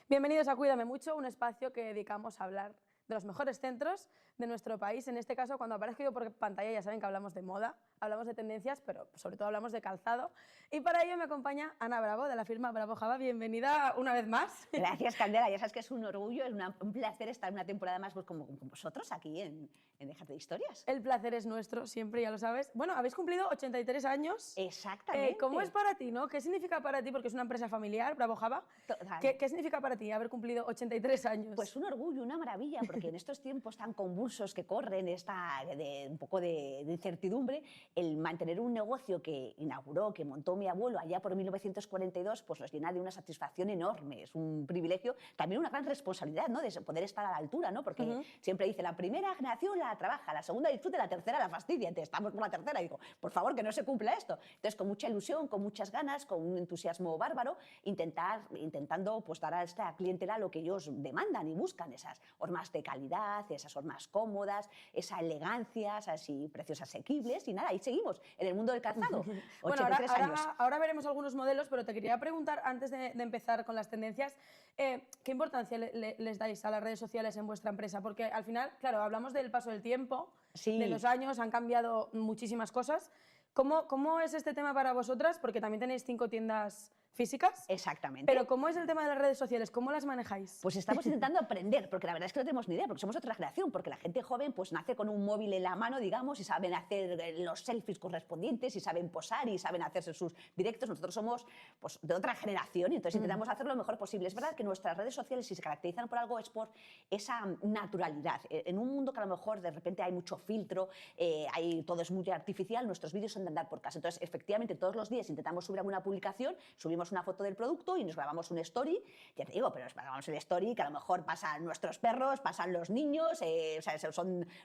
Bienvenidos a Cuídame Mucho, un espacio que dedicamos a hablar de los mejores centros de nuestro país. En este caso, cuando aparezco yo por pantalla, ya saben que hablamos de moda, hablamos de tendencias, pero sobre todo hablamos de calzado. Y para ello me acompaña Ana Bravo, de la firma Bravo Java. Bienvenida una vez más. Gracias, Candela. Ya sabes que es un orgullo, es un placer estar una temporada más pues, con vosotros aquí en Déjate de Historias. El placer es nuestro, siempre, ya lo sabes. Bueno, habéis cumplido 83 años. Exactamente. ¿Cómo es para ti, no? ¿Qué significa para ti? Porque es una empresa familiar, Bravo Java. Total. ¿Qué significa para ti haber cumplido 83 años? Pues un orgullo, una maravilla, porque en estos tiempos tan convulsos que corren, un poco de incertidumbre, el mantener un negocio que inauguró, que montó mi abuelo allá por 1942, pues nos llena de una satisfacción enorme. Es un privilegio, también una gran responsabilidad, ¿no? De poder estar a la altura, ¿no? Porque siempre dice, la primera generación la trabaja, la segunda disfruta, la tercera la fastidia. Entonces estamos por la tercera y digo, por favor, que no se cumpla esto. Entonces, con mucha ilusión, con muchas ganas, con un entusiasmo bárbaro, intentando pues, dar a esta clientela lo que ellos demandan y buscan, esas hormas de calidad, esas hormas cómodas, esa elegancia, esas precios asequibles, y nada, ahí seguimos en el mundo del calzado. 83 años. Ahora veremos algunos modelos, pero te quería preguntar, antes de empezar con las tendencias, ¿qué importancia les dais a las redes sociales en vuestra empresa? Porque al final, claro, hablamos del paso del tiempo, Sí. de los años, han cambiado muchísimas cosas. ¿Cómo es este tema para vosotras? Porque también tenéis 5 tiendas físicas. Exactamente. Pero ¿cómo es el tema de las redes sociales? ¿Cómo las manejáis? Pues estamos intentando aprender, porque la verdad es que no tenemos ni idea, porque somos otra generación, porque la gente joven pues nace con un móvil en la mano, digamos, y saben hacer los selfies correspondientes, y saben posar, y saben hacerse sus directos. Nosotros somos pues, de otra generación, y entonces intentamos hacerlo lo mejor posible. Es verdad que nuestras redes sociales, si se caracterizan por algo, es por esa naturalidad. En un mundo que a lo mejor de repente hay mucho filtro, todo es muy artificial, nuestros vídeos son de andar por casa. Entonces, efectivamente, todos los días intentamos subir alguna publicación, subimos una foto del producto y nos grabamos un story. Ya te digo, pero nos grabamos el story que a lo mejor pasan nuestros perros, pasan los niños, o sea,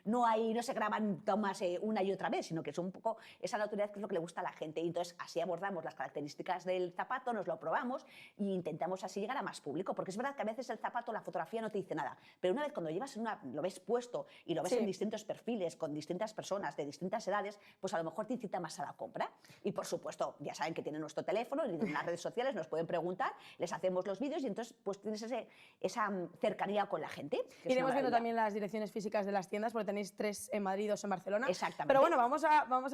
no se graban tomas una y otra vez, sino que es un poco esa naturalidad que es lo que le gusta a la gente. Y entonces así abordamos las características del zapato, nos lo probamos e intentamos así llegar a más público, porque es verdad que a veces el zapato, la fotografía no te dice nada, pero una vez cuando lo ves puesto y lo ves en distintos perfiles, con distintas personas de distintas edades, pues a lo mejor te incita más a la compra. Y por supuesto, ya saben que tienen nuestro teléfono, y en las redes sociales nos pueden preguntar, les hacemos los vídeos y entonces pues tienes esa cercanía con la gente. Iremos viendo también las direcciones físicas de las tiendas, porque tenéis 3 en Madrid, 2 en Barcelona. Exactamente. Pero bueno, vamos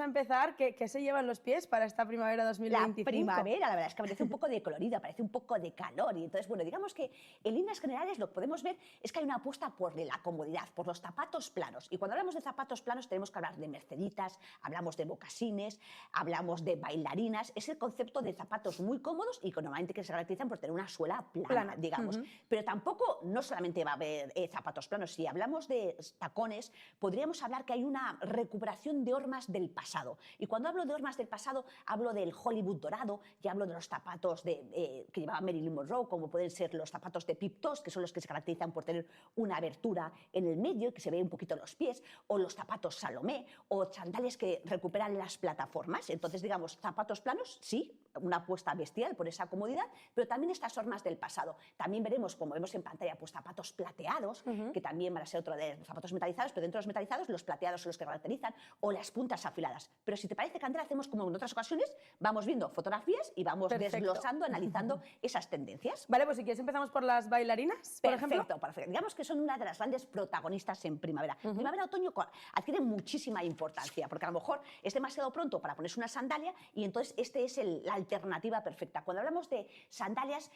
a empezar. ¿Qué se llevan los pies para esta primavera 2025? La primavera, la verdad es que parece un poco de colorida, parece un poco de calor. Y entonces, bueno, digamos que en líneas generales lo que podemos ver es que hay una apuesta por la comodidad, por los zapatos planos. Y cuando hablamos de zapatos planos tenemos que hablar de merceditas, hablamos de mocasines, hablamos de bailarinas. Es el concepto de zapatos muy cómodos y que normalmente que se caracterizan por tener una suela plana. Digamos. Pero tampoco, no solamente va a haber zapatos planos. Si hablamos de tacones, podríamos hablar que hay una recuperación de hormas del pasado. Y cuando hablo de hormas del pasado, hablo del Hollywood dorado, y hablo de los zapatos que llevaba Marilyn Monroe, como pueden ser los zapatos de Pip-Toes, que son los que se caracterizan por tener una abertura en el medio, que se ve un poquito los pies, o los zapatos Salomé, o sandalias que recuperan las plataformas. Entonces, digamos, zapatos planos, sí, una apuesta bestial por esa comodidad, pero también estas hormas del pasado. También veremos, como vemos en pantalla, pues zapatos plateados, que también van a ser otro de los zapatos metalizados, pero dentro de los metalizados, los plateados son los que caracterizan, o las puntas afiladas. Pero si te parece, Candela, hacemos como en otras ocasiones, vamos viendo fotografías y vamos desglosando, analizando esas tendencias. Vale, pues si quieres empezamos por las bailarinas, por ejemplo. Perfecto. Digamos que son una de las grandes protagonistas en primavera. Primavera-otoño adquieren muchísima importancia, porque a lo mejor es demasiado pronto para ponerse una sandalia y entonces es la alternativa perfecta. Cuando hablamos de sandalias,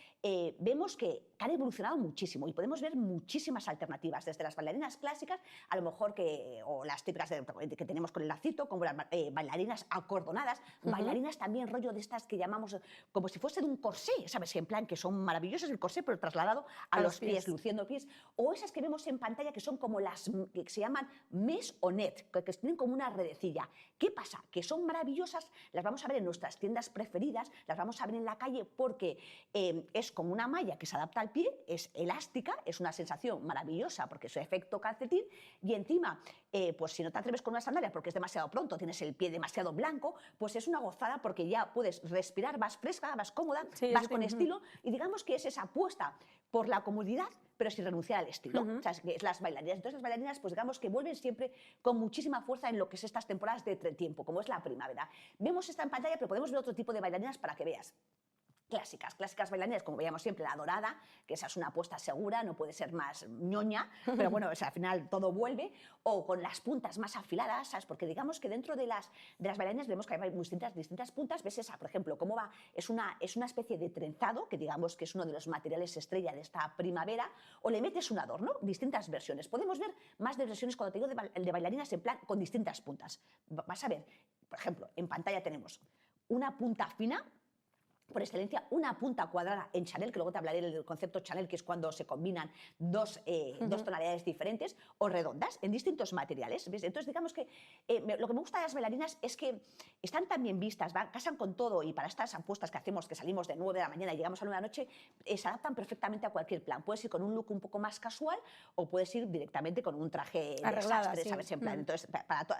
vemos que han evolucionado muchísimo y podemos ver muchísimas alternativas, desde las bailarinas clásicas, a lo mejor o las típicas que tenemos con el lacito, como las bailarinas acordonadas, bailarinas también rollo de estas que llamamos como si fuesen un corsé, ¿sabes? En plan que son maravillosas el corsé, pero trasladado a los pies, luciendo pies, o esas que vemos en pantalla que son como las que se llaman mesh o net, que tienen como una redecilla. ¿Qué pasa? Que son maravillosas, las vamos a ver en nuestras tiendas preferidas, las vamos a ver en la calle porque es como una malla que se adapta al pie, es elástica, es una sensación maravillosa porque es su efecto calcetín, y encima, pues si no te atreves con una sandalia porque es demasiado pronto, tienes el pie demasiado blanco, pues es una gozada porque ya puedes respirar, vas fresca, vas cómoda, vas con estilo, y digamos que es esa apuesta por la comodidad, pero sin renunciar al estilo. O sea, es las bailarinas. Entonces las bailarinas, pues digamos que vuelven siempre con muchísima fuerza en lo que es estas temporadas de entretiempo, como es la primavera. Vemos esta en pantalla, pero podemos ver otro tipo de bailarinas para que veas. clásicas bailarinas, como veíamos siempre, la dorada, que esa es una apuesta segura, no puede ser más ñoña, pero bueno, o sea, al final todo vuelve, o con las puntas más afiladas, ¿sabes? Porque digamos que dentro de las bailarinas vemos que hay distintas puntas, ves esa, por ejemplo, cómo va, es una especie de trenzado, que digamos que es uno de los materiales estrella de esta primavera, o le metes un adorno, distintas versiones. Podemos ver más de versiones, cuando te digo de bailarinas, en plan, con distintas puntas. Vas a ver, por ejemplo, en pantalla tenemos una punta fina, por excelencia, una punta cuadrada en Chanel, que luego te hablaré del concepto Chanel, que es cuando se combinan dos tonalidades diferentes, o redondas, en distintos materiales. ¿Ves? Entonces, digamos que lo que me gusta de las bailarinas es que están tan bien vistas, casan con todo, y para estas apuestas que hacemos, que salimos de 9 de la mañana y llegamos a 9 de la noche, se adaptan perfectamente a cualquier plan. Puedes ir con un look un poco más casual o puedes ir directamente con un traje arreglada, desastre, sí. ¿sabes? En plan, entonces,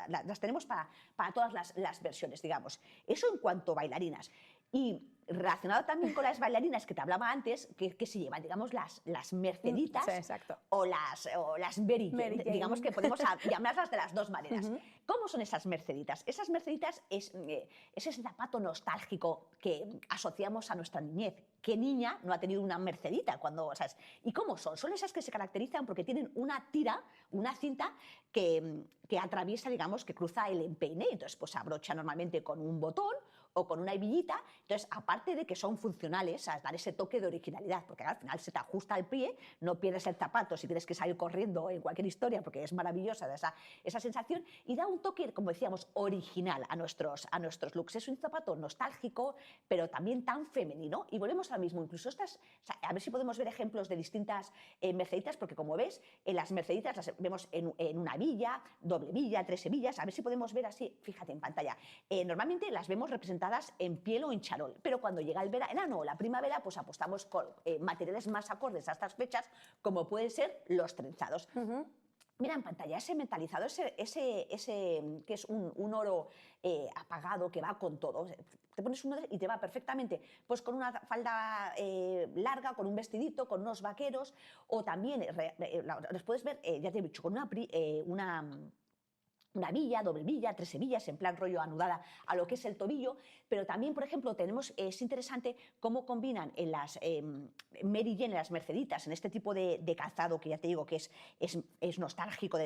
las tenemos para todas las versiones, digamos. Eso en cuanto a bailarinas. Y relacionado también con las bailarinas que te hablaba antes, que se llevan, digamos, las merceditas, sí, exacto, o las Mary Jane, digamos que podemos llamarlas de las dos maneras. ¿Cómo son esas merceditas? Esas merceditas es ese zapato nostálgico que asociamos a nuestra niñez. ¿Qué niña no ha tenido una mercedita? ¿Sabes? ¿Y cómo son? Son esas que se caracterizan porque tienen una tira, una cinta que atraviesa, digamos, que cruza el empeine. Entonces, pues se abrocha normalmente con un botón o con una hebillita. Entonces, aparte de que son funcionales, a dar ese toque de originalidad, porque al final se te ajusta al pie, no pierdes el zapato si tienes que salir corriendo en cualquier historia, porque es maravillosa esa sensación, y da un toque, como decíamos, original a nuestros looks. Es un zapato nostálgico, pero también tan femenino. Y volvemos al mismo, incluso a ver si podemos ver ejemplos de distintas merceditas, porque como ves, las merceditas las vemos en una hebilla, doble hebilla, 3 hebillas. A ver si podemos ver así, fíjate en pantalla. Normalmente las vemos representadas en piel o en charol, pero cuando llega el verano o la primavera, pues apostamos con materiales más acordes a estas fechas, como pueden ser los trenzados. Mira en pantalla ese metalizado, ese que es un oro apagado que va con todo. Te pones uno y te va perfectamente, pues con una falda larga, con un vestidito, con unos vaqueros, o también los puedes ver, ya te he dicho, con una villa, doble villa, 3 hebillas, en plan rollo anudada a lo que es el tobillo. Pero también, por ejemplo, es interesante cómo combinan en las Mary Jane, las merceditas, en este tipo de calzado que ya te digo que es nostálgico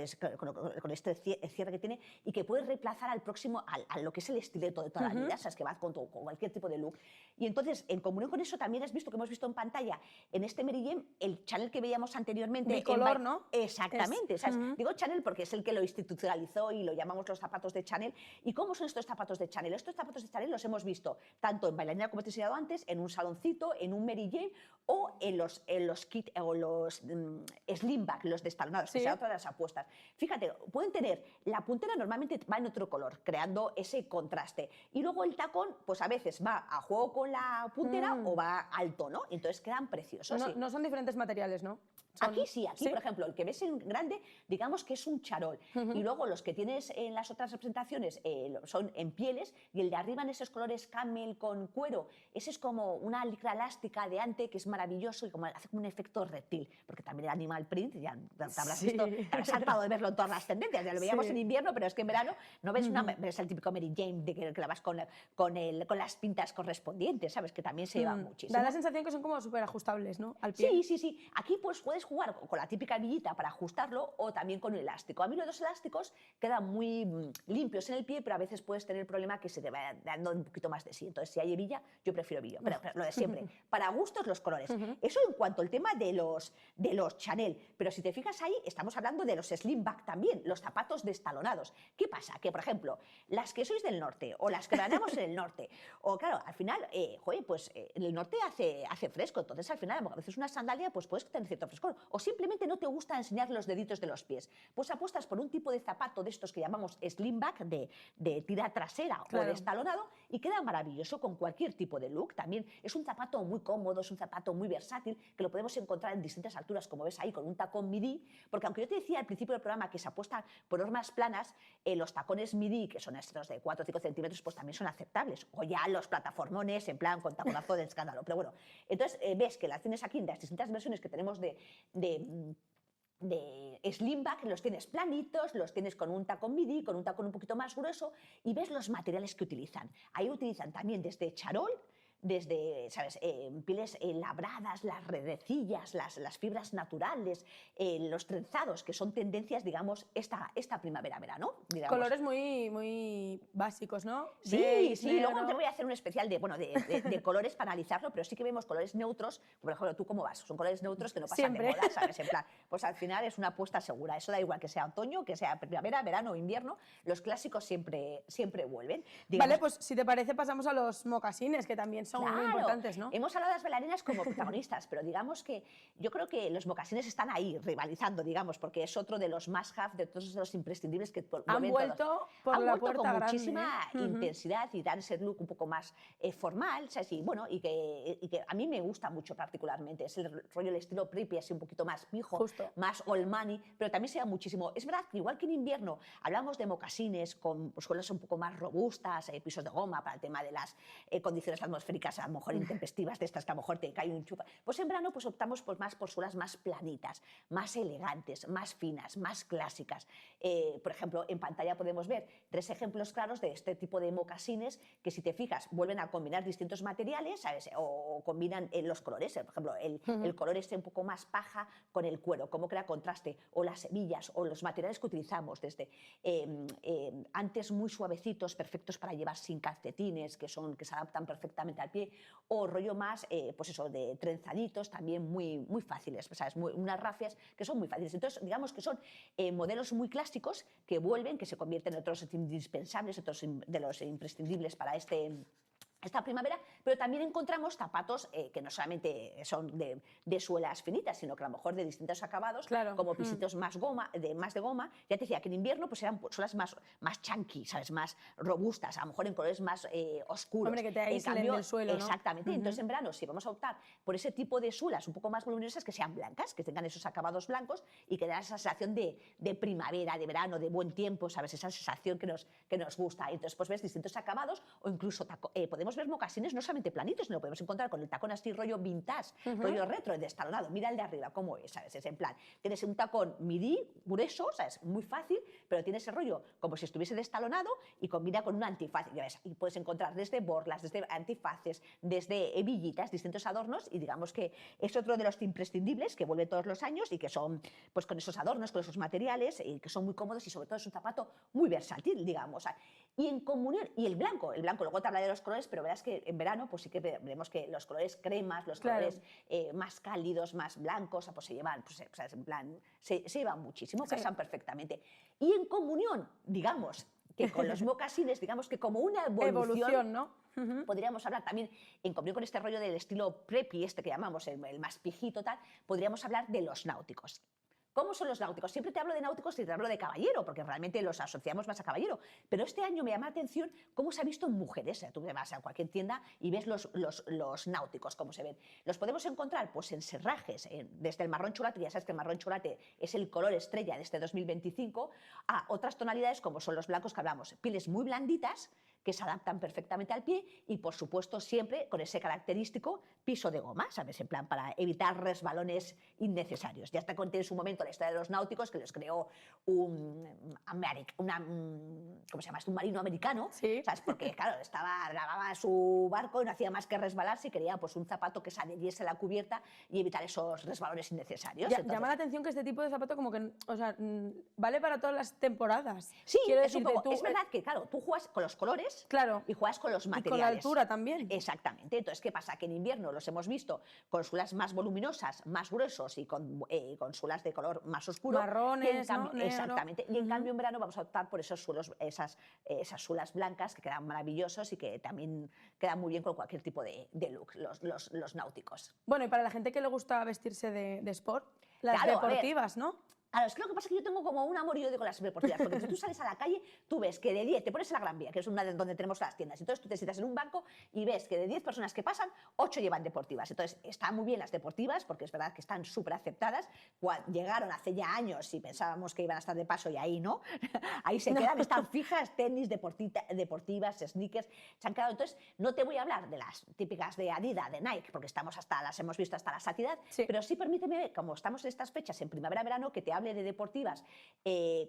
con este cierre que tiene, y que puede reemplazar al próximo, a lo que es el estileto de toda la vida, ¿sabes? Que va con cualquier tipo de look. Y entonces, en comunión con eso, también has visto que hemos visto en pantalla, en este Mary Jane, el Chanel que veíamos anteriormente. Bicolor, ¿no? Exactamente. ¿Sabes? Digo Chanel porque es el que lo institucionalizó y lo llamamos los zapatos de Chanel. ¿Y cómo son estos zapatos de Chanel? Estos zapatos de Chanel los hemos visto tanto en bailarina, como te he enseñado antes, en un saloncito, en un Mary Jane, o en los kit o los slimback, los destalonados, que será otra de las apuestas. Fíjate, pueden tener, la puntera normalmente va en otro color, creando ese contraste. Y luego el tacón, pues a veces va a juego con la puntera o va alto, ¿no? Entonces quedan preciosos. No, sí. no son diferentes materiales, ¿no? Aquí sí, por ejemplo, el que ves en grande, digamos que es un charol. Y luego los que tienes en las otras representaciones son en pieles, y el de arriba en esos colores camel con cuero, ese es como una licra elástica de ante que es maravilloso y hace como un efecto reptil, porque también el animal print, ya te habrás visto, te habrás saltado de verlo en todas las tendencias, ya lo veíamos en invierno, pero es que en verano no ves ves el típico Mary Jane de que la vas con las pintas correspondientes, ¿sabes? Que también se lleva muchísimo. Da la sensación que son como súper ajustables, ¿no? Al pie. Sí. Aquí pues puedes jugar con la típica hebillita para ajustarlo, o también con el elástico. A mí los dos elásticos quedan muy limpios en el pie, pero a veces puedes tener el problema que se te va dando un poquito más de sí. Entonces, si hay hebilla, yo prefiero hebilla, pero lo de siempre. Para gustos, los colores. Eso en cuanto al tema de los Chanel. Pero si te fijas ahí, estamos hablando de los slimback también, los zapatos destalonados. ¿Qué pasa? Que, por ejemplo, las que sois del norte, o las que veraneamos en el norte, o claro, al final, pues en el norte hace fresco, entonces al final a veces una sandalia pues puedes tener cierto frescor, o simplemente no te gusta enseñar los deditos de los pies, pues apuestas por un tipo de zapato de estos que llamamos slimback, de tira trasera o destalonado, y queda maravilloso con cualquier tipo de look. También es un zapato muy cómodo, es un zapato muy versátil, que lo podemos encontrar en distintas alturas, como ves ahí, con un tacón midi, porque aunque yo te decía al principio del programa que se apuesta por normas planas, los tacones midi, que son estos de 4 o 5 centímetros, pues también son aceptables, o ya los plataformones en plan con taconazo de escándalo. Pero bueno, entonces ves que las tienes aquí en las distintas versiones que tenemos de slimback, los tienes planitos, los tienes con un tacón midi, con un tacón un poquito más grueso, y ves los materiales que utilizan. Ahí utilizan también desde charol, desde, ¿sabes? Pieles labradas, las redecillas, las fibras naturales, los trenzados, que son tendencias, digamos, esta primavera-verano. Colores muy básicos, ¿no? Sí, Beige, sí, luego negro. te voy a hacer un especial de colores para analizarlo, pero sí que vemos colores neutros. Por ejemplo, ¿tú cómo vas? Son colores neutros que no pasan Siempre. de moda, ¿sabes? En plan, pues al final es una apuesta segura. Eso da igual que sea otoño, que sea primavera, verano o invierno, los clásicos siempre vuelven. Digamos, Vale, pues si te parece pasamos a los mocasines, que también son muy importantes, ¿no? Hemos hablado de las bailarinas como protagonistas, pero digamos que yo creo que los mocasines están ahí rivalizando, digamos, porque es otro de los must-have, de todos los imprescindibles que Han vuelto por la puerta con grande, muchísima ¿eh? intensidad y dan ese look un poco más formal, ¿sabes? Y bueno, y que a mí me gusta mucho particularmente. Es el rollo, el estilo preppy, así un poquito más pijo, Justo. más old money, pero también se da muchísimo. Es verdad que igual que en invierno hablamos de mocasines con suelas un poco más robustas, pisos de goma para el tema de las condiciones atmosféricas a lo mejor intempestivas, de estas que a lo mejor te cae un chupa. Pues en verano pues optamos por suelas más planitas, más elegantes, más finas, más clásicas. Por ejemplo, en pantalla podemos ver 3 ejemplos claros de este tipo de mocasines que, si te fijas, vuelven a combinar distintos materiales, ¿sabes? O combinan los colores. Por ejemplo, el color este un poco más paja con el cuero, cómo crea contraste, o las hebillas, o los materiales que utilizamos, desde antes muy suavecitos, perfectos para llevar sin calcetines, que se adaptan perfectamente al pie, o rollo más, pues eso, de trenzaditos, también muy fáciles, ¿sabes? Unas rafias que son muy fáciles. Entonces, digamos que son modelos muy clásicos que vuelven, que se convierten en otros indispensables, otros de los imprescindibles para esta primavera, pero también encontramos zapatos que no solamente son de suelas finitas, sino que a lo mejor de distintos acabados, Claro. como pisitos más de goma. Ya te decía que en invierno pues eran suelas más chunky, ¿sabes? Más robustas, a lo mejor en colores más oscuros. Hombre, que te aíslen del suelo, ¿no? Exactamente. Entonces en verano, si vamos a optar por ese tipo de suelas un poco más voluminosas, que sean blancas, que tengan esos acabados blancos y que den esa sensación de primavera, de verano, de buen tiempo, ¿sabes? Esa sensación que nos gusta. Entonces pues ves distintos acabados, o incluso podemos ver mocasines no solamente planitos, sino lo podemos encontrar con el tacón así rollo vintage, rollo retro, destalonado. Mira el de arriba cómo es, ¿sabes? Es en plan, tienes un tacón midi grueso, ¿sabes? Muy fácil, pero tiene ese rollo como si estuviese destalonado y combina con un antifaz. Y puedes encontrar desde borlas, desde antifaces, desde hebillitas, distintos adornos, y digamos que es otro de los imprescindibles que vuelve todos los años y que son pues con esos adornos, con esos materiales, y que son muy cómodos, y sobre todo es un zapato muy versátil, digamos. Y en comunión, y el blanco, luego te hablaré de los colores, pero verás que en verano pues sí que veremos que los colores cremas, los colores más cálidos, más blancos, pues se llevan, pues, en plan, se llevan muchísimo, casan perfectamente. Y en comunión, digamos, que con los mocasines, digamos que como una evolución, ¿no? Podríamos hablar también, en comunión con este rollo del estilo preppy, que llamamos el más pijito, tal, podríamos hablar de los náuticos. ¿Cómo son los náuticos? Siempre te hablo de náuticos y te hablo de caballero, porque realmente los asociamos más a caballero. Pero este año me llama la atención cómo se ha visto en mujeres. O sea, tú vas a cualquier tienda y ves los náuticos, cómo se ven. Los podemos encontrar pues, en serrajes, desde el marrón chocolate, ya sabes que el marrón chocolate es el color estrella de este 2025, a otras tonalidades como son los blancos que hablamos. Pieles muy blanditas, que se adaptan perfectamente al pie, y por supuesto siempre con ese característico piso de goma, ¿sabes? En plan, para evitar resbalones innecesarios. Ya te conté en su momento la historia de los náuticos, que los creó un marino americano, sí. ¿sabes? Porque claro, lavaba su barco y no hacía más que resbalarse, y quería pues un zapato que se adhiriese a la cubierta y evitar esos resbalones innecesarios. Llama la atención que este tipo de zapato como que, o sea, vale para todas las temporadas. Sí, quiero es un decirte, poco, es verdad que claro, tú juegas con los colores, claro, y juegas con los materiales. Y con la altura también. Exactamente. Entonces, ¿qué pasa? Que en invierno los hemos visto con suelas más voluminosas, más gruesos y con suelas de color más oscuro. Marrones, ¿no? Exactamente. Y en cambio en verano vamos a optar por esos suelos, esas suelas blancas que quedan maravillosos y que también quedan muy bien con cualquier tipo de look, los náuticos. Bueno, y para la gente que le gusta vestirse de sport, las Claro, deportivas, ¿no? Claro, es que lo que pasa es que yo tengo como un amor-odio con las deportivas, porque si tú sales a la calle, tú ves que de 10, te pones en la Gran Vía, que es una de donde tenemos las tiendas, entonces tú te sientas en un banco y ves que de 10 personas que pasan, 8 llevan deportivas. Entonces, están muy bien las deportivas, porque es verdad que están súper aceptadas. Llegaron hace ya años y pensábamos que iban a estar de paso, y ahí no, ahí se quedan, están fijas, tenis, deportivas, sneakers, se han quedado. Entonces, no te voy a hablar de las típicas de Adidas, de Nike, porque las hemos visto hasta la saciedad, pero sí permíteme, como estamos en estas fechas, en primavera-verano, que te hable de deportivas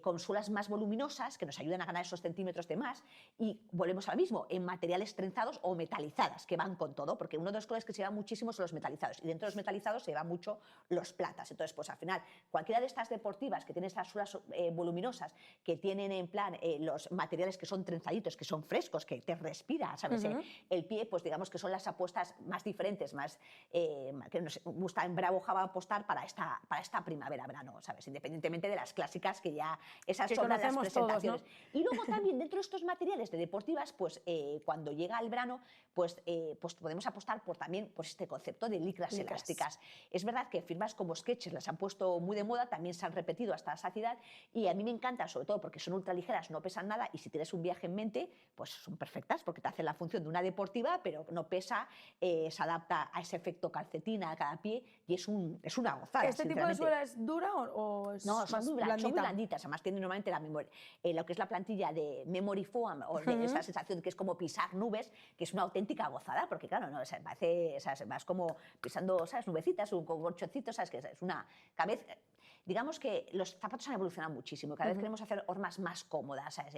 con suelas más voluminosas que nos ayudan a ganar esos centímetros de más, y volvemos al mismo, en materiales trenzados o metalizadas, que van con todo, porque uno de los colores que se lleva muchísimo son los metalizados, y dentro de los metalizados se llevan mucho los platas. Entonces, pues al final, cualquiera de estas deportivas que tienen estas suelas voluminosas, que tienen en plan los materiales que son trenzaditos, que son frescos, que te respira, ¿sabes? El pie, pues digamos que son las apuestas más diferentes, más que nos gusta en Bravo Java apostar para esta primavera-verano, ¿sabes? Independientemente de las clásicas, que ya esas que son las conocemos presentaciones. todos, ¿no? Y luego también dentro de estos materiales de deportivas, pues cuando llega el verano, pues podemos apostar por también por este concepto de licras elásticas. Es verdad que firmas como Skechers las han puesto muy de moda, también se han repetido hasta la saciedad, y a mí me encantan, sobre todo porque son ultraligeras, no pesan nada, y si tienes un viaje en mente, pues son perfectas, porque te hacen la función de una deportiva, pero no pesa, se adapta a ese efecto calcetina a cada pie, y es una gozada. ¿Este tipo de suela es dura o es no, son más muy blandita? blanditas, además tienen normalmente lo que es la plantilla de Memory Foam, o de esa sensación que es como pisar nubes, que es una auténtica gozada, porque claro, no, o sea, vas como pisando, ¿sabes?, nubecitas, con gorchoncitos, ¿sabes?, que es una... Cada vez, digamos que los zapatos han evolucionado muchísimo, cada vez queremos hacer hormas más cómodas, ¿sabes?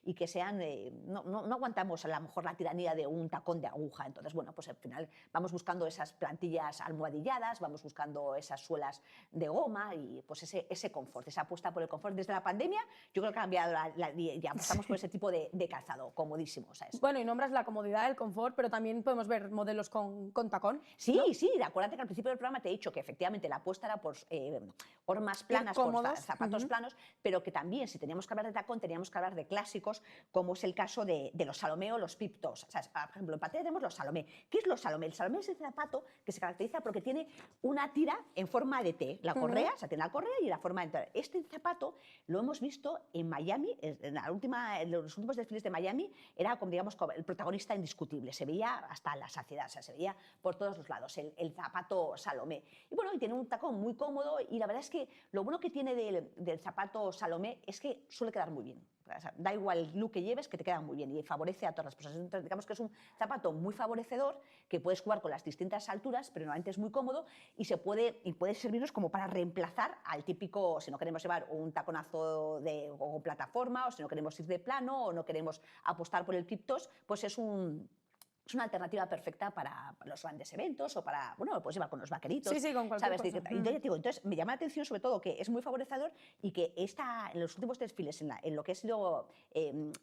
Y que sean... no aguantamos a lo mejor la tiranía de un tacón de aguja, entonces, bueno, pues al final vamos buscando esas plantillas almohadilladas, vamos buscando esas suelas de goma, y pues ese confort, esa apuesta por el confort. Desde la pandemia yo creo que ha cambiado, ya apostamos por ese tipo de calzado, comodísimo, ¿sabes? Bueno, y nombras la comodidad, el confort, pero también podemos ver modelos con tacón, Sí, ¿no? sí, acuérdate que al principio del programa te he dicho que efectivamente la apuesta era por hormas planas, por zapatos planos, pero que también, si teníamos que hablar de tacón, teníamos que hablar de clásicos, como es el caso de los Salomé o los Pip-Toes. O sea, por ejemplo, en patera tenemos los Salomé. ¿Qué es los Salomé? El Salomé es el zapato que se caracteriza porque tiene una tira en forma de T, la correa, o sea, tiene la correa y la forma de entrar. Este zapato lo hemos visto en Miami, en los últimos desfiles de Miami, era, como digamos, el protagonista indiscutible, se veía hasta la saciedad, o sea, se veía por todos los lados, el zapato Salomé. Y bueno, y tiene un tacón muy cómodo, y la verdad es que lo bueno que tiene del zapato Salomé es que suele quedar muy bien. O sea, da igual el look que lleves, que te queda muy bien y favorece a todas las personas. Entonces, digamos que es un zapato muy favorecedor, que puedes jugar con las distintas alturas, pero normalmente es muy cómodo, y puede servirnos como para reemplazar al típico, si no queremos llevar un taconazo o plataforma, o si no queremos ir de plano, o no queremos apostar por el Pip-Toes, pues es una alternativa perfecta para los grandes eventos, o para, bueno, lo puedes llevar con los vaqueritos. Sí, con cualquier cosa. Entonces, me llama la atención sobre todo que es muy favorecedor, y que en los últimos desfiles, en lo que ha sido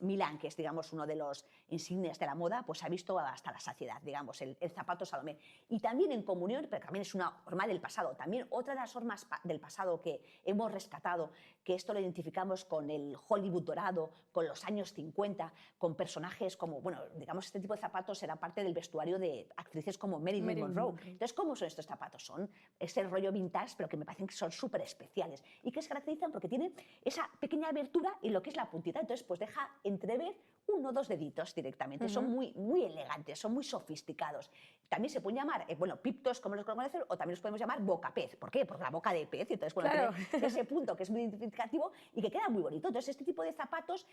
Milán, que es, digamos, uno de los insignias de la moda, pues ha visto hasta la saciedad, digamos, el zapato Salomé. Y también en comunión, pero también es una horma del pasado, también otra de las hormas del pasado que hemos rescatado, que esto lo identificamos con el Hollywood dorado, con los años 50, con personajes como, bueno, digamos, este tipo de zapatos era parte del vestuario de actrices como Marilyn Monroe. Entonces, ¿cómo son estos zapatos? Son ese rollo vintage, pero que me parecen que son súper especiales, y que se caracterizan porque tienen esa pequeña abertura en lo que es la puntita, entonces pues deja entrever 1 o 2 deditos directamente. Son muy, muy elegantes, son muy sofisticados. También se pueden llamar, Pip-Toes, como los conocen, o también los podemos llamar boca pez. ¿Por qué? Por la boca de pez. Entonces, bueno, claro, tiene ese punto que es muy identificativo y que queda muy bonito. Entonces, este tipo de zapatos,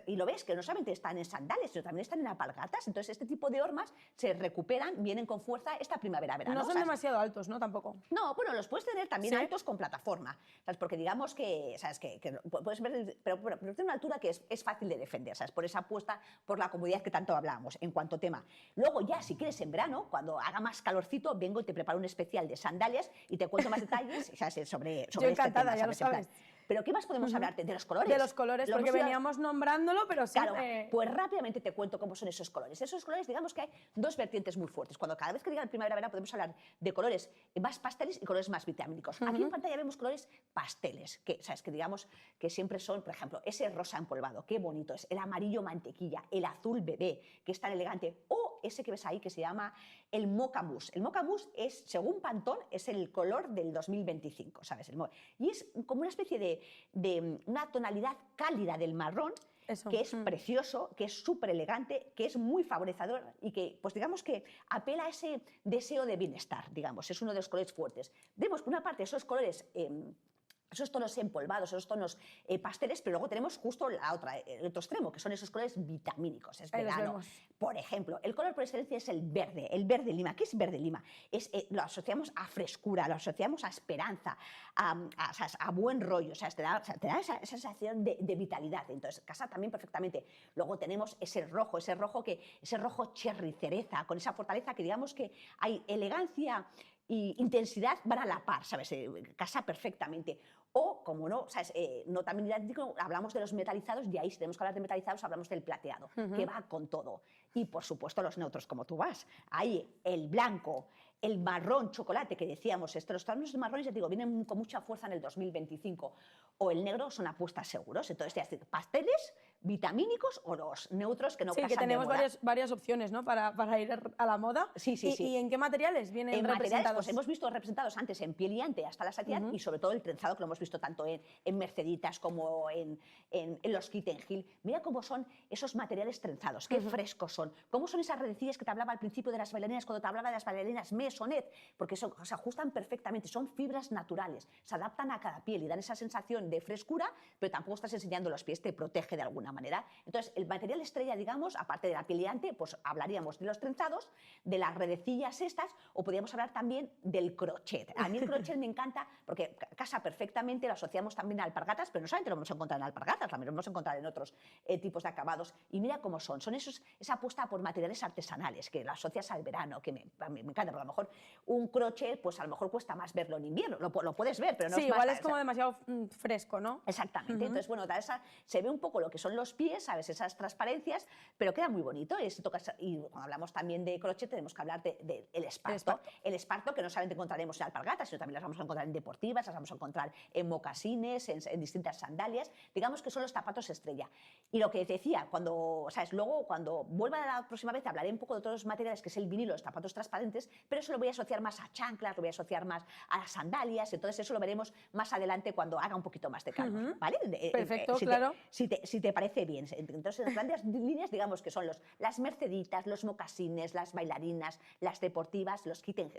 y lo ves, que no solamente están en sandales, sino también están en alpargatas. Entonces, este tipo de hormas se recuperan, vienen con fuerza esta primavera-verano. No son demasiado altos, ¿no? Tampoco. No, bueno, los puedes tener también altos con plataforma, ¿sabes? Porque digamos que, ¿sabes? Que puedes ver, pero tiene una altura que es fácil de defender, ¿sabes? Por esa apuesta por la comodidad que tanto hablábamos en cuanto tema. Luego ya, si quieres, en verano, cuando haga más calorcito, vengo y te preparo un especial de sandalias y te cuento más detalles, ¿sabes? sobre Yo encantada, este tema, ya lo sabes. Pero ¿qué más podemos hablarte? De los colores. De los colores, porque veníamos nombrándolo, pero sí. Claro, pues rápidamente te cuento cómo son esos colores. Esos colores, digamos que hay 2 vertientes muy fuertes. Cuando cada vez que diga el primavera-verano podemos hablar de colores más pasteles y colores más vitamínicos. Aquí en pantalla vemos colores pasteles, que, ¿sabes? Que digamos que siempre son, por ejemplo, ese rosa empolvado, qué bonito es, el amarillo mantequilla, el azul bebé, que es tan elegante, o ese que ves ahí que se llama el mocha mousse. El mocha mousse es, según Pantone, es el color del 2025, ¿sabes? Y es como una especie de una tonalidad cálida del marrón, que es precioso, que es súper elegante, que es muy favorecedor, y que, pues digamos que apela a ese deseo de bienestar, digamos, es uno de los colores fuertes. Vemos por una parte esos colores esos tonos empolvados, esos tonos pasteles, pero luego tenemos justo el otro extremo, que son esos colores vitamínicos, es verano. Por ejemplo, el color por excelencia es el verde lima. ¿Qué es verde lima? Lo asociamos a frescura, lo asociamos a esperanza, a buen rollo, o sea, te da esa sensación de vitalidad. Entonces, casa también perfectamente. Luego tenemos ese rojo cherry cereza, con esa fortaleza que digamos que hay elegancia y intensidad van a la par, ¿sabes? Casa perfectamente. O, como no, ¿sabes? No también idéntico, hablamos de los metalizados y ahí si tenemos que hablar de metalizados hablamos del plateado, que va con todo. Y, por supuesto, los neutros, como tú vas. Ahí el blanco, el marrón chocolate, que decíamos, los tonos marrones, ya te digo, vienen con mucha fuerza en el 2025. O el negro son apuestas seguros. Entonces, ya digo, pasteles, vitamínicos o los neutros que no casan que tenemos de moda. varias opciones, ¿no? Para ir a la moda. Sí. ¿Y en qué materiales vienen representados? Pues hemos visto representados antes en piel y ante hasta la saciedad y sobre todo el trenzado, que lo hemos visto tanto en Merceditas como en los Kitten Hill. Mira cómo son esos materiales trenzados, qué frescos son, cómo son esas redecillas que te hablaba al principio de las bailarinas, cuando te hablaba de las bailarinas Mesonet, porque se ajustan perfectamente, son fibras naturales, se adaptan a cada piel y dan esa sensación de frescura, pero tampoco estás enseñando los pies, te protege de alguna manera. Entonces, el material estrella, digamos, aparte de la piel y ante, pues hablaríamos de los trenzados, de las redecillas estas, o podríamos hablar también del crochet. A mí el crochet me encanta porque casa perfectamente, lo asociamos también a alpargatas, pero no solamente lo vamos a encontrar en alpargatas, también lo vamos a encontrar en otros tipos de acabados. Y mira cómo son esa apuesta por materiales artesanales, que lo asocias al verano, que me encanta, porque a lo mejor un crochet, pues a lo mejor cuesta más verlo en invierno, lo puedes ver, pero no es más... igual es como demasiado fresco, ¿no? Exactamente, entonces, bueno, se ve un poco lo que son los pies, ¿sabes? Esas transparencias, pero queda muy bonito. Y cuando hablamos también de crochet, tenemos que hablar del esparto. El esparto, que no solamente encontraremos en alpargatas, sino también las vamos a encontrar en deportivas, las vamos a encontrar en mocasines, en distintas sandalias. Digamos que son los zapatos estrella. Y lo que te decía, luego cuando vuelva la próxima vez hablaré un poco de otros los materiales, que es el vinilo, los zapatos transparentes, pero eso lo voy a asociar más a chanclas, lo voy a asociar más a las sandalias, entonces eso lo veremos más adelante cuando haga un poquito más de calor, ¿vale? Perfecto, claro. Si te parece bien. Entonces, en grandes líneas, digamos que son las merceditas, los mocasines, las bailarinas, las deportivas, los kitten,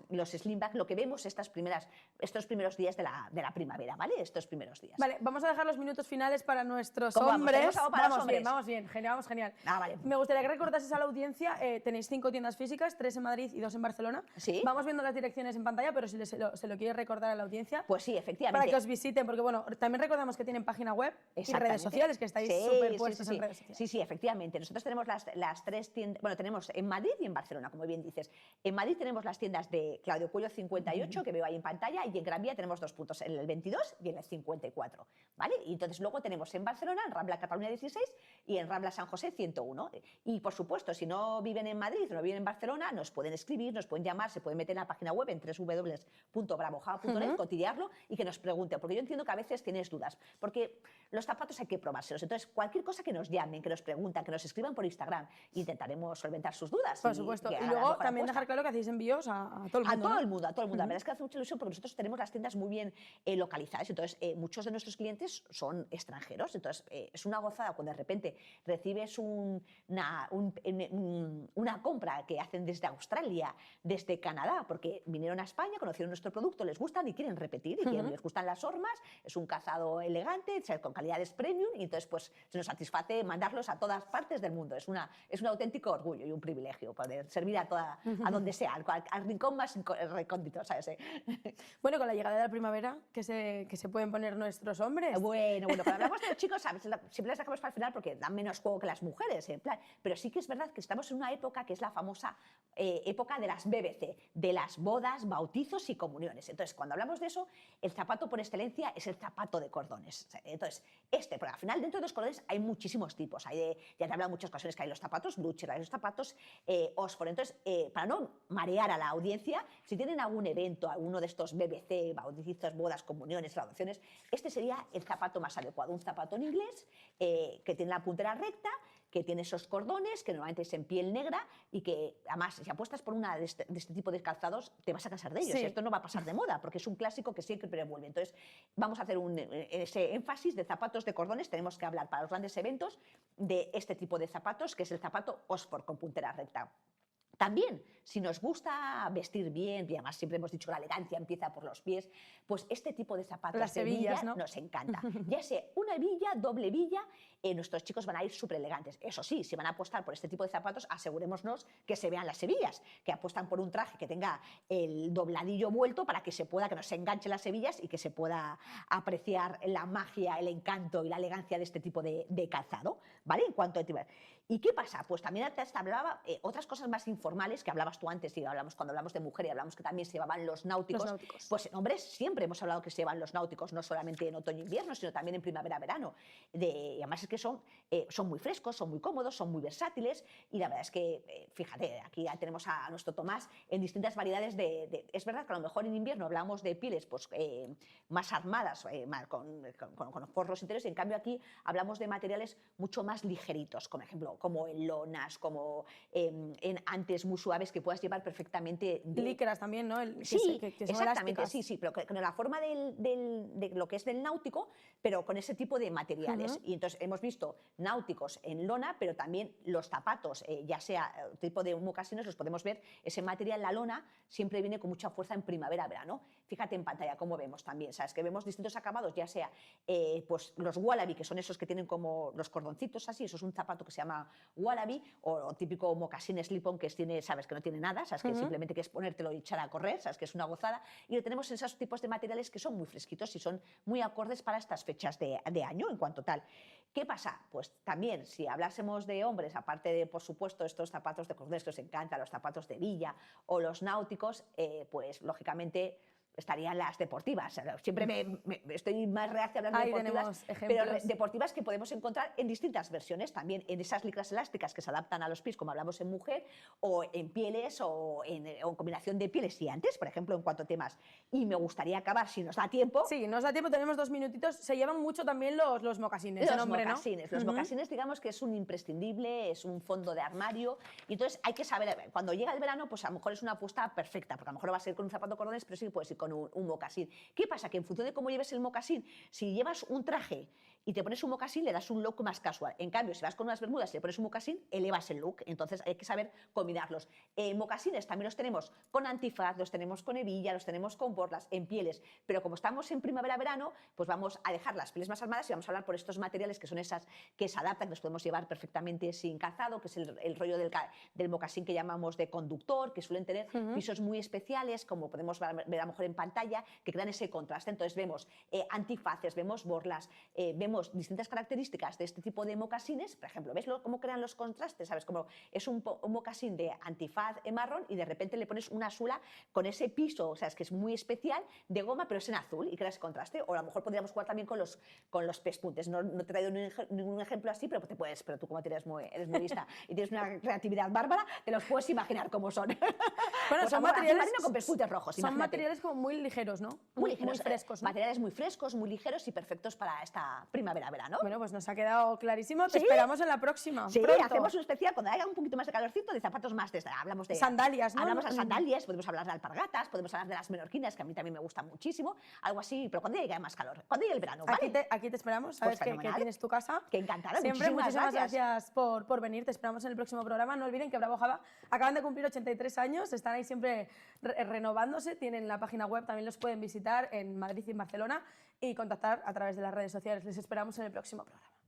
los slimback, lo que vemos estos primeros días de la primavera, ¿vale? Estos primeros días. Vale, vamos a dejar los minutos finales para nuestros ¿Cómo hombres. Vamos Bien, vamos genial. Vale. Me gustaría que recordases a la audiencia, tenéis 5 tiendas físicas, 3 en Madrid y 2 en Barcelona. Sí. Vamos viendo las direcciones en pantalla, pero si se lo quieres recordar a la audiencia. Pues sí, efectivamente. Para que os visiten, porque bueno, también recordamos que tienen página web y redes sociales, que estáis súper puestos en redes sociales. Sí, efectivamente. Nosotros tenemos las 3 tiendas, bueno, tenemos en Madrid y en Barcelona, como bien dices. En Madrid tenemos las tiendas de Claudio Cuello 58, que veo ahí en pantalla, y en Gran Vía tenemos 2 puntos, en el 22 y en el 54, ¿vale? Y entonces luego tenemos en Barcelona, en Rambla Cataluña 16 y en Rambla San José 101. Y por supuesto, si no viven en Madrid o no viven en Barcelona, nos pueden escribir, nos pueden llamar, se pueden meter en la página web en www.bravojawa.net, cotillearlo y que nos pregunten, porque yo entiendo que a veces tienes dudas, porque los zapatos hay que probárselos. Entonces, cualquier cosa que nos llamen, que nos preguntan, que nos escriban por Instagram, intentaremos solventar sus dudas. Por supuesto. Y luego también dejar claro que hacéis envíos a todo el mundo. A todo el mundo. La verdad es que hace mucha ilusión porque nosotros tenemos las tiendas muy bien localizadas. Entonces, muchos de nuestros clientes son extranjeros. Entonces, es una gozada cuando de repente recibes una compra que hacen desde Australia, desde Canadá, porque vinieron a España, conocieron nuestro producto, les gustan y quieren repetir. Les gustan las hormas, es un calzado elegante, con calidades premium, y entonces pues se nos satisface mandarlos a todas partes del mundo. Es un auténtico orgullo y un privilegio poder servir a donde sea, al rincón más recóndito, ¿sabes? Bueno, con la llegada de la primavera, que se pueden poner nuestros hombres. Bueno, cuando hablamos de los chicos, ¿sabes? Siempre les dejamos para el final porque dan menos juego que las mujeres, en plan. Pero sí que es verdad que estamos en una época que es la famosa época de las BBC, de las bodas, bautizos y comuniones. Entonces, cuando hablamos de eso, el zapato por excelencia es el zapato de cordones. Entonces, porque al final dentro de los cordones hay muchísimos tipos. Ya te he hablado en muchas ocasiones que hay los zapatos Blucher, hay los zapatos Oxford. Entonces, para no marear a la audiencia, si tienen algún evento, alguno de estos BBC, bautizos, bodas, comuniones, graduaciones, este sería el zapato más adecuado. Un zapato en inglés que tiene la puntera recta, que tiene esos cordones, que normalmente es en piel negra y que además si apuestas por una de este tipo de calzados te vas a casar de ellos. Sí. Esto no va a pasar de moda porque es un clásico que siempre vuelve. Entonces vamos a hacer ese énfasis de zapatos de cordones. Tenemos que hablar para los grandes eventos de este tipo de zapatos, que es el zapato Oxford con puntera recta. También, si nos gusta vestir bien, y además siempre hemos dicho que la elegancia empieza por los pies, pues este tipo de zapatos Las de hebilla hebillas, ¿no? nos encanta. Ya sea una hebilla, doble hebilla, nuestros chicos van a ir súper elegantes. Eso sí, si van a apostar por este tipo de zapatos, asegurémonos que se vean las hebillas, que apuestan por un traje que tenga el dobladillo vuelto para que que no se enganchen las hebillas y que se pueda apreciar la magia, el encanto y la elegancia de este tipo de calzado, ¿vale? En cuanto a... ¿Y qué pasa? Pues también antes hablaba otras cosas más informales que hablabas tú antes, y cuando hablamos de mujer y hablamos que también se llevaban los náuticos. Pues en hombres siempre hemos hablado que se llevan los náuticos, no solamente en otoño-invierno, sino también en primavera-verano. Y además es que son muy frescos, son muy cómodos, son muy versátiles, y la verdad es que, fíjate, aquí ya tenemos a nuestro Tomás en distintas variedades Es verdad que a lo mejor en invierno hablamos de pieles pues, más armadas, con los forros interiores, y en cambio aquí hablamos de materiales mucho más ligeritos, como ejemplo, como en lonas, como en antes muy suaves que puedas llevar perfectamente. Licras también, ¿no? Sí, que son exactamente, elásticas. sí, pero con la forma de lo que es del náutico, pero con ese tipo de materiales. Y entonces hemos visto náuticos en lona, pero también los zapatos, ya sea tipo de mocasines, los podemos ver, ese material, la lona, siempre viene con mucha fuerza en primavera-verano. Fíjate en pantalla cómo vemos también, ¿sabes? Que vemos distintos acabados, ya sea pues los wallaby, que son esos que tienen como los cordoncitos así, eso es un zapato que se llama wallaby, o típico mocasín slip-on que tiene, sabes, que no tiene nada, sabes, que simplemente que es ponértelo y echar a correr, sabes, que es una gozada, y lo tenemos en esos tipos de materiales que son muy fresquitos y son muy acordes para estas fechas de año en cuanto tal. ¿Qué pasa? Pues también, si hablásemos de hombres, aparte de, por supuesto, estos zapatos de cordés que os encantan, los zapatos de villa o los náuticos, pues lógicamente estarían las deportivas. Siempre estoy más reacia hablando de deportivas, pero deportivas que podemos encontrar en distintas versiones, también en esas licras elásticas que se adaptan a los pies, como hablamos en mujer, o en pieles, o en combinación de pieles y antes, por ejemplo, en cuanto a temas. Y me gustaría acabar, si nos da tiempo. Sí, nos da tiempo, tenemos 2 minutitos. Se llevan mucho también los mocasines. Los mocasines, digamos que es un imprescindible, es un fondo de armario. Y entonces hay que saber, cuando llega el verano, pues a lo mejor es una apuesta perfecta, porque a lo mejor no va a ser con un zapato cordones, pero sí que puedes ir con un mocasín. ¿Qué pasa? Que en función de cómo lleves el mocasín, si llevas un traje y te pones un mocasín, le das un look más casual. En cambio, si vas con unas bermudas y le pones un mocasín, elevas el look. Entonces hay que saber combinarlos. Mocasines también los tenemos con antifaz, los tenemos con hebilla, los tenemos con borlas, en pieles. Pero como estamos en primavera-verano, pues vamos a dejar las pieles más armadas y vamos a hablar por estos materiales que son esas que se adaptan, que los podemos llevar perfectamente sin calzado, que es el rollo del mocasín que llamamos de conductor, que suelen tener pisos muy especiales, como podemos ver a lo mejor en pantalla, que crean ese contraste. Entonces vemos antifaces, vemos borlas, vemos distintas características de este tipo de mocasines. Por ejemplo, ¿ves cómo crean los contrastes? ¿Sabes? Como es un mocasín de antifaz marrón y de repente le pones una suela con ese piso, o sea, es que es muy especial, de goma, pero es en azul y crea ese contraste. O a lo mejor podríamos jugar también con los pespuntes. No te he traído ningún ejemplo así, pero tú como eres muy lista y tienes una creatividad bárbara, te los puedes imaginar cómo son. Bueno, pues son materiales con pespuntes rojos. Son materiales como muy ligeros, ¿no? Muy ligeros, muy frescos, ¿no? Materiales muy frescos, muy ligeros y perfectos para esta primavera-verano. Bueno, pues nos ha quedado clarísimo. Te esperamos en la próxima. Sí, pronto. hacemos un especial cuando haya un poquito más de calorcito, de zapatos más. Hablamos de sandalias, ¿no? Hablamos de sandalias, podemos hablar de alpargatas, podemos hablar de las menorquinas, que a mí también me gustan muchísimo. Algo así, pero cuando llegue más calor, cuando llegue el verano, ¿vale? Aquí te esperamos, sabes Pues que tienes tu casa. Que encantada, siempre. Muchísimas gracias por venir. Te esperamos en el próximo programa. No olviden que Bravo Java acaban de cumplir 83 años, están ahí siempre renovándose, tienen la página web, también los pueden visitar en Madrid y en Barcelona y contactar a través de las redes sociales. Les esperamos en el próximo programa.